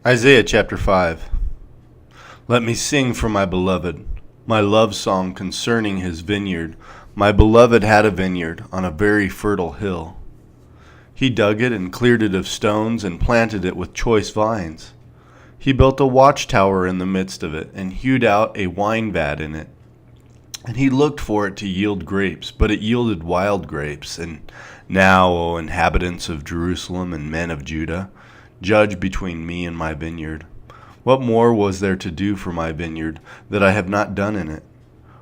Isaiah chapter 5. Let me sing for my beloved, my love song concerning his vineyard. My beloved had a vineyard on a very fertile hill. He dug it and cleared it of stones and planted it with choice vines. He built a watchtower in the midst of it and hewed out a wine vat in it. And he looked for it to yield grapes, but it yielded wild grapes. And now, O inhabitants of Jerusalem and men of Judah, judge between me and my vineyard. What more was there to do for my vineyard that I have not done in it?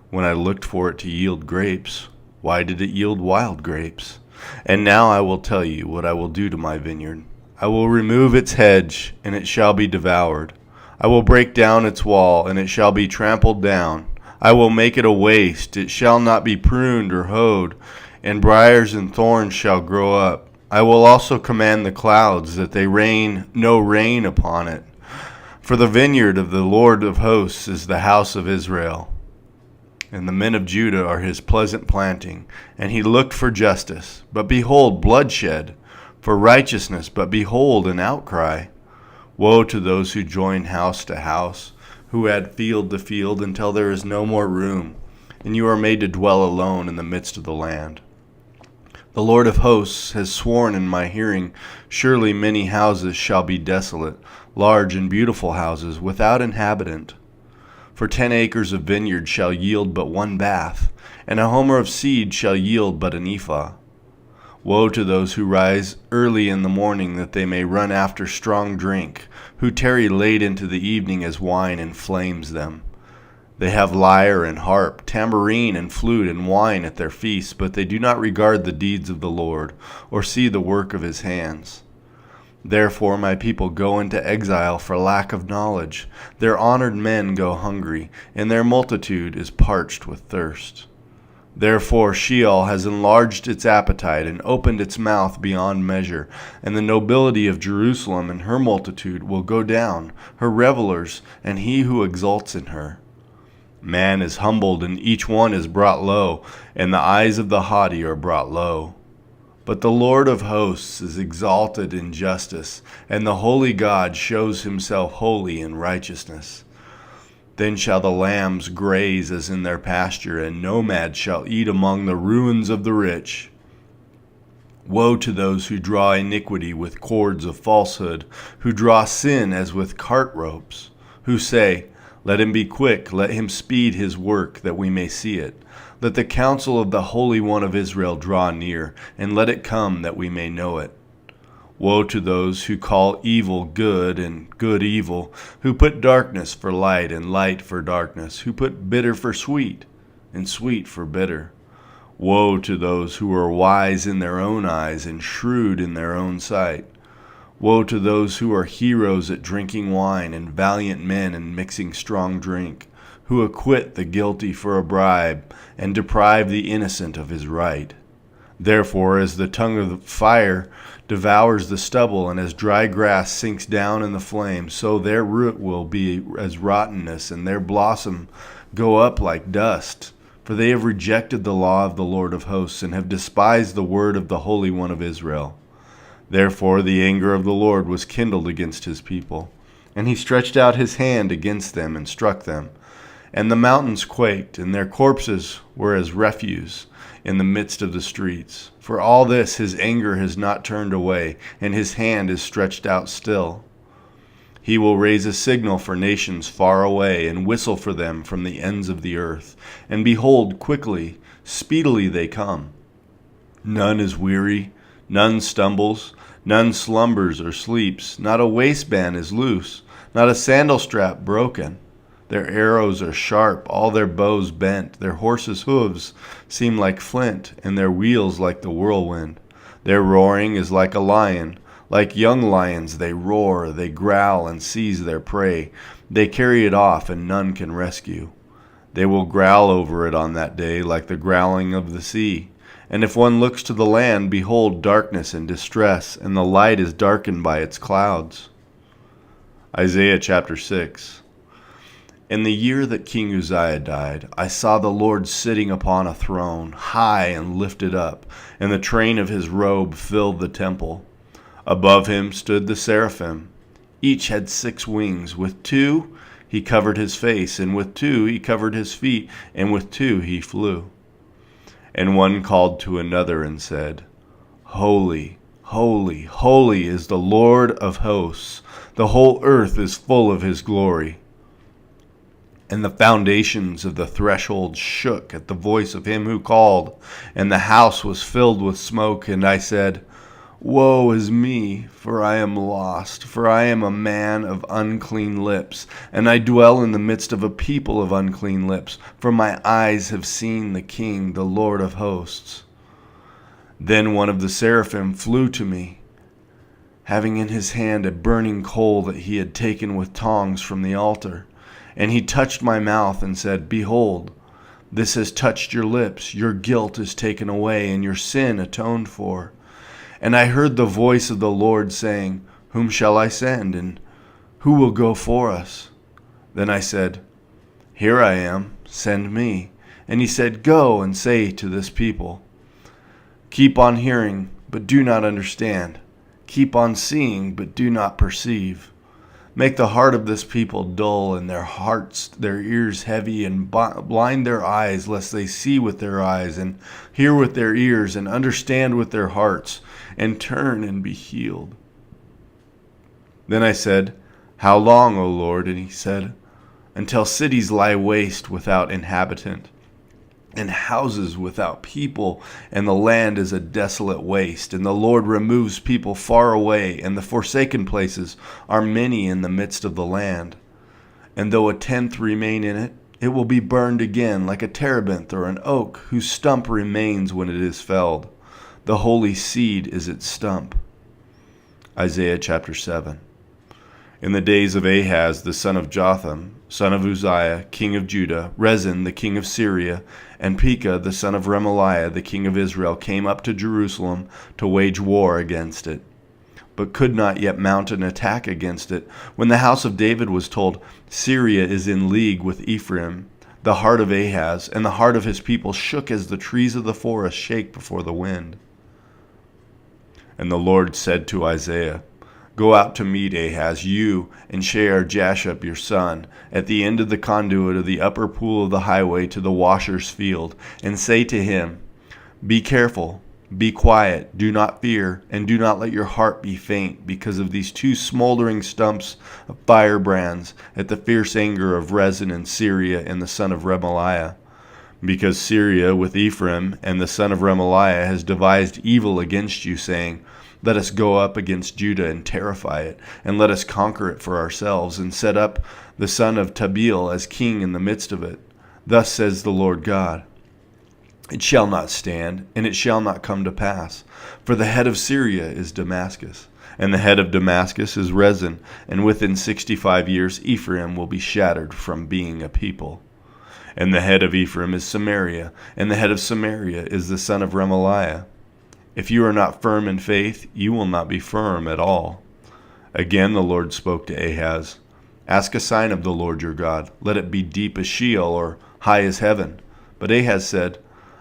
When I looked for it to yield grapes, why did it yield wild grapes? And now I will tell you what I will do to my vineyard. I will remove its hedge, and it shall be devoured. I will break down its wall, and it shall be trampled down. I will make it a waste, it shall not be pruned or hoed, and briars and thorns shall grow up. I will also command the clouds that they rain no rain upon it. For the vineyard of the Lord of hosts is the house of Israel, and the men of Judah are his pleasant planting. And he looked for justice, but behold bloodshed, for righteousness, but behold an outcry. Woe to those who join house to house, who add field to field until there is no more room, and you are made to dwell alone in the midst of the land. The Lord of hosts has sworn in my hearing, surely many houses shall be desolate, large and beautiful houses without inhabitant. For 10 acres of vineyard shall yield but one bath, and a homer of seed shall yield but an ephah. Woe to those who rise early in the morning that they may run after strong drink, who tarry late into the evening as wine inflames them. They have lyre and harp, tambourine and flute and wine at their feasts, but they do not regard the deeds of the Lord, or see the work of his hands. Therefore my people go into exile for lack of knowledge. Their honored men go hungry, and their multitude is parched with thirst. Therefore Sheol has enlarged its appetite and opened its mouth beyond measure, and the nobility of Jerusalem and her multitude will go down, her revelers, and he who exults in her. Man is humbled, and each one is brought low, and the eyes of the haughty are brought low. But the Lord of hosts is exalted in justice, and the holy God shows himself holy in righteousness. Then shall the lambs graze as in their pasture, and nomads shall eat among the ruins of the rich. Woe to those who draw iniquity with cords of falsehood, who draw sin as with cart ropes, who say, Let him be quick, let him speed his work, that we may see it. Let the counsel of the Holy One of Israel draw near, and let it come, that we may know it. Woe to those who call evil good and good evil, who put darkness for light and light for darkness, who put bitter for sweet and sweet for bitter. Woe to those who are wise in their own eyes and shrewd in their own sight. Woe to those who are heroes at drinking wine and valiant men in mixing strong drink, who acquit the guilty for a bribe and deprive the innocent of his right. Therefore, as the tongue of fire devours the stubble, and as dry grass sinks down in the flame, so their root will be as rottenness, and their blossom go up like dust. For they have rejected the law of the Lord of hosts, and have despised the word of the Holy One of Israel. Therefore the anger of the Lord was kindled against his people, and he stretched out his hand against them and struck them. And the mountains quaked, and their corpses were as refuse in the midst of the streets. For all this his anger has not turned away, and his hand is stretched out still. He will raise a signal for nations far away, and whistle for them from the ends of the earth. And behold, quickly, speedily they come. None is weary, none stumbles, none slumbers or sleeps. Not a waistband is loose, not a sandal strap broken. Their arrows are sharp, all their bows bent. Their horses' hooves seem like flint, and their wheels like the whirlwind. Their roaring is like a lion. Like young lions they roar, they growl and seize their prey. They carry it off, and none can rescue. They will growl over it on that day like the growling of the sea. And if one looks to the land, behold darkness and distress, and the light is darkened by its clouds. Isaiah chapter 6. In the year that King Uzziah died, I saw the Lord sitting upon a throne, high and lifted up, and the train of his robe filled the temple. Above him stood the seraphim. Each had 6 wings. With 2 he covered his face, and with 2 he covered his feet, and with 2 he flew. And one called to another and said, Holy, holy, holy is the Lord of hosts. The whole earth is full of his glory. And the foundations of the threshold shook at the voice of him who called, and the house was filled with smoke. And I said, Woe is me, for I am lost, for I am a man of unclean lips, and I dwell in the midst of a people of unclean lips, for my eyes have seen the King, the Lord of hosts. Then one of the seraphim flew to me, having in his hand a burning coal that he had taken with tongs from the altar. And he touched my mouth and said, Behold, this has touched your lips. Your guilt is taken away, and your sin atoned for. And I heard the voice of the Lord saying, Whom shall I send, and who will go for us? Then I said, Here I am, send me. And he said, Go and say to this people, Keep on hearing, but do not understand. Keep on seeing, but do not perceive. Make the heart of this people dull, and their ears heavy, and blind their eyes, lest they see with their eyes, and hear with their ears, and understand with their hearts, and turn and be healed. Then I said, How long, O Lord? And he said, Until cities lie waste without inhabitant, and houses without people, and the land is a desolate waste, and the Lord removes people far away, and the forsaken places are many in the midst of the land. And though 1/10 remain in it, it will be burned again, like a terebinth or an oak, whose stump remains when it is felled. The holy seed is its stump. Isaiah chapter 7. In the days of Ahaz the son of Jotham, son of Uzziah, king of Judah, Rezin the king of Syria, and Pekah the son of Remaliah the king of Israel came up to Jerusalem to wage war against it, but could not yet mount an attack against it. When the house of David was told, Syria is in league with Ephraim, the heart of Ahaz and the heart of his people shook as the trees of the forest shake before the wind. And the Lord said to Isaiah, Go out to meet Ahaz, you and Shear-Jashub your son, at the end of the conduit of the upper pool of the highway to the washer's field, and say to him, Be careful, be quiet, do not fear, and do not let your heart be faint because of these 2 smoldering stumps of firebrands at the fierce anger of Rezin and Syria and the son of Remaliah. Because Syria with Ephraim and the son of Remaliah has devised evil against you, saying, Let us go up against Judah and terrify it, and let us conquer it for ourselves, and set up the son of Tabeel as king in the midst of it. Thus says the Lord God, It shall not stand, and it shall not come to pass, for the head of Syria is Damascus, and the head of Damascus is Rezin, and within 65 years Ephraim will be shattered from being a people. And the head of Ephraim is Samaria, and the head of Samaria is the son of Remaliah. If you are not firm in faith, you will not be firm at all. Again the Lord spoke to Ahaz, Ask a sign of the Lord your God. Let it be deep as Sheol or high as heaven. But Ahaz said,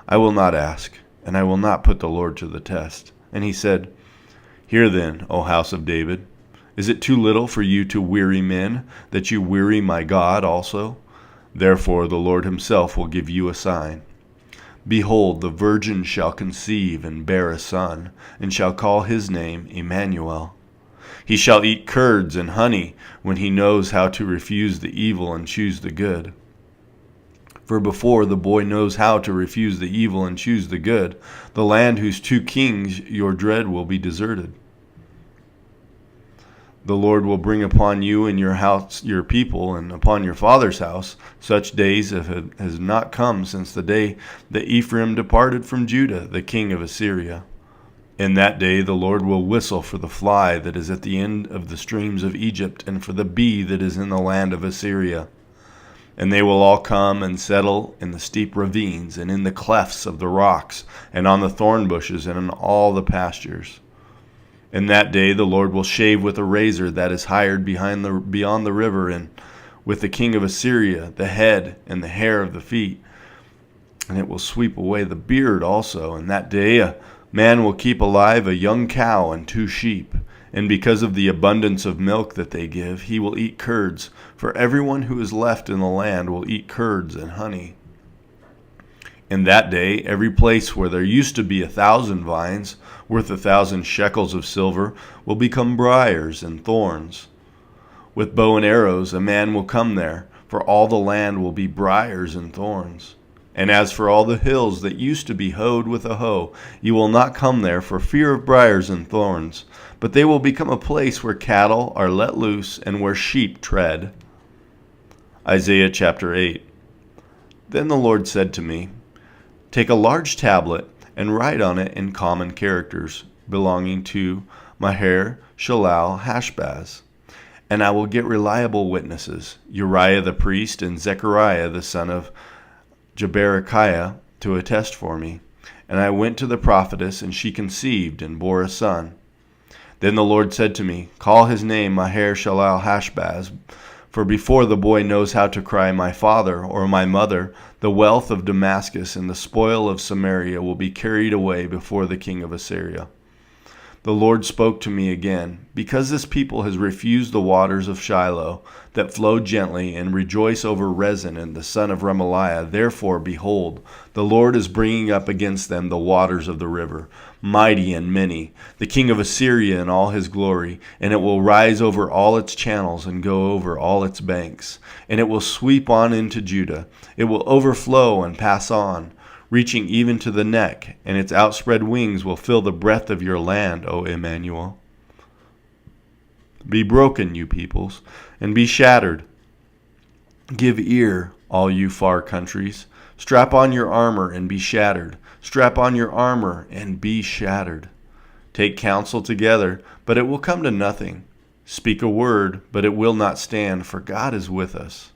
I will not ask, and I will not put the Lord to the test. And he said, Hear then, O house of David, is it too little for you to weary men, that you weary my God also? Therefore the Lord himself will give you a sign. Behold, the virgin shall conceive and bear a son, and shall call his name Emmanuel. He shall eat curds and honey when he knows how to refuse the evil and choose the good. For before the boy knows how to refuse the evil and choose the good, the land whose 2 kings your dread will be deserted. The Lord will bring upon you and your house, your people, and upon your father's house, such days as has not come since the day that Ephraim departed from Judah, the king of Assyria. In that day the Lord will whistle for the fly that is at the end of the streams of Egypt, and for the bee that is in the land of Assyria. And they will all come and settle in the steep ravines, and in the clefts of the rocks, and on the thorn bushes, and in all the pastures. In that day the Lord will shave with a razor that is hired beyond the river, and with the king of Assyria the head and the hair of the feet. And it will sweep away the beard also. In that day a man will keep alive a young cow and 2 sheep, And because of the abundance of milk that they give, he will eat curds, for everyone who is left in the land will eat curds and honey. In that day, every place where there used to be 1,000 vines, worth 1,000 shekels of silver, will become briars and thorns. With bow and arrows a man will come there, for all the land will be briars and thorns. And as for all the hills that used to be hoed with a hoe, you will not come there for fear of briars and thorns, but they will become a place where cattle are let loose and where sheep tread. Isaiah chapter 8. Then the Lord said to me, Take a large tablet and write on it in common characters, belonging to Maher-shalal-Hash-baz. And I will get reliable witnesses, Uriah the priest and Zechariah the son of Jeberechiah, to attest for me. And I went to the prophetess, and she conceived and bore a son. Then the Lord said to me, Call his name Maher-shalal-Hash-baz, for before the boy knows how to cry, My father, or my mother, the wealth of Damascus and the spoil of Samaria will be carried away before the king of Assyria. The Lord spoke to me again, Because this people has refused the waters of Shiloh, that flow gently, and rejoice over Rezin and the son of Remaliah, therefore, behold, the Lord is bringing up against them the waters of the river, mighty and many, the king of Assyria in all his glory, and it will rise over all its channels and go over all its banks, and it will sweep on into Judah. It will overflow and pass on, reaching even to the neck, and its outspread wings will fill the breadth of your land, O Emmanuel. Be broken, you peoples, and be shattered. Give ear, all you far countries. Strap on your armor and be shattered. Strap on your armor and be shattered. Take counsel together, but it will come to nothing. Speak a word, but it will not stand, for God is with us.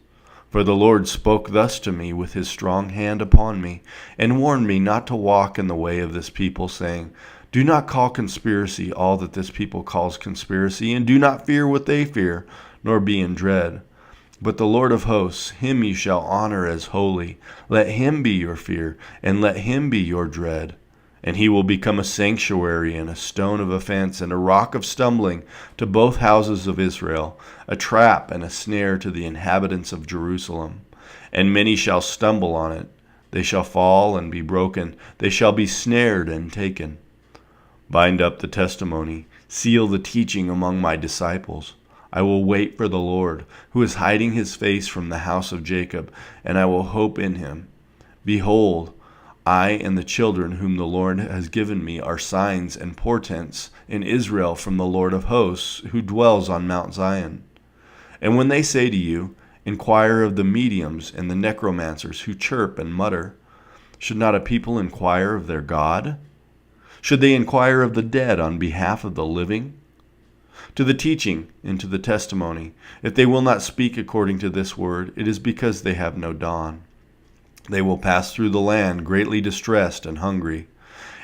For the Lord spoke thus to me with his strong hand upon me, and warned me not to walk in the way of this people, saying, Do not call conspiracy all that this people calls conspiracy, and do not fear what they fear, nor be in dread. But the Lord of hosts, him you shall honor as holy. Let him be your fear, and let him be your dread. And he will become a sanctuary and a stone of offense and a rock of stumbling to both houses of Israel, a trap and a snare to the inhabitants of Jerusalem. And many shall stumble on it. They shall fall and be broken. They shall be snared and taken. Bind up the testimony. Seal the teaching among my disciples. I will wait for the Lord, who is hiding his face from the house of Jacob, and I will hope in him. Behold, I and the children whom the Lord has given me are signs and portents in Israel from the Lord of hosts, who dwells on Mount Zion. And when they say to you, Inquire of the mediums and the necromancers who chirp and mutter, should not a people inquire of their God? Should they inquire of the dead on behalf of the living? To the teaching and to the testimony, if they will not speak according to this word, it is because they have no dawn. They will pass through the land greatly distressed and hungry.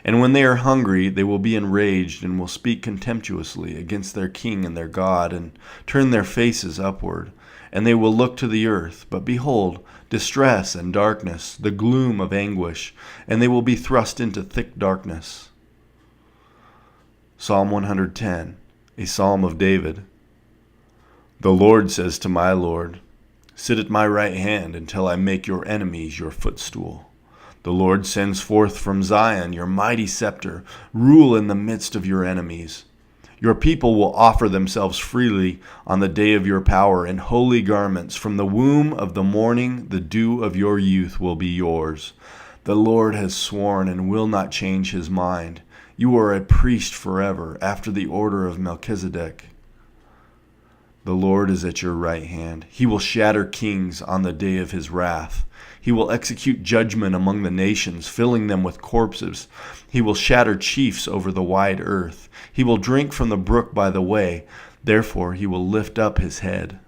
And when they are hungry, they will be enraged and will speak contemptuously against their king and their God, and turn their faces upward. And they will look to the earth, but behold, distress and darkness, the gloom of anguish, and they will be thrust into thick darkness. Psalm 110, a psalm of David. The Lord says to my Lord, Sit at my right hand until I make your enemies your footstool. The Lord sends forth from Zion your mighty scepter. Rule in the midst of your enemies. Your people will offer themselves freely on the day of your power in holy garments. From the womb of the morning, the dew of your youth will be yours. The Lord has sworn and will not change his mind. You are a priest forever, after the order of Melchizedek. The Lord is at your right hand. He will shatter kings on the day of his wrath. He will execute judgment among the nations, filling them with corpses. He will shatter chiefs over the wide earth. He will drink from the brook by the way. Therefore he will lift up his head.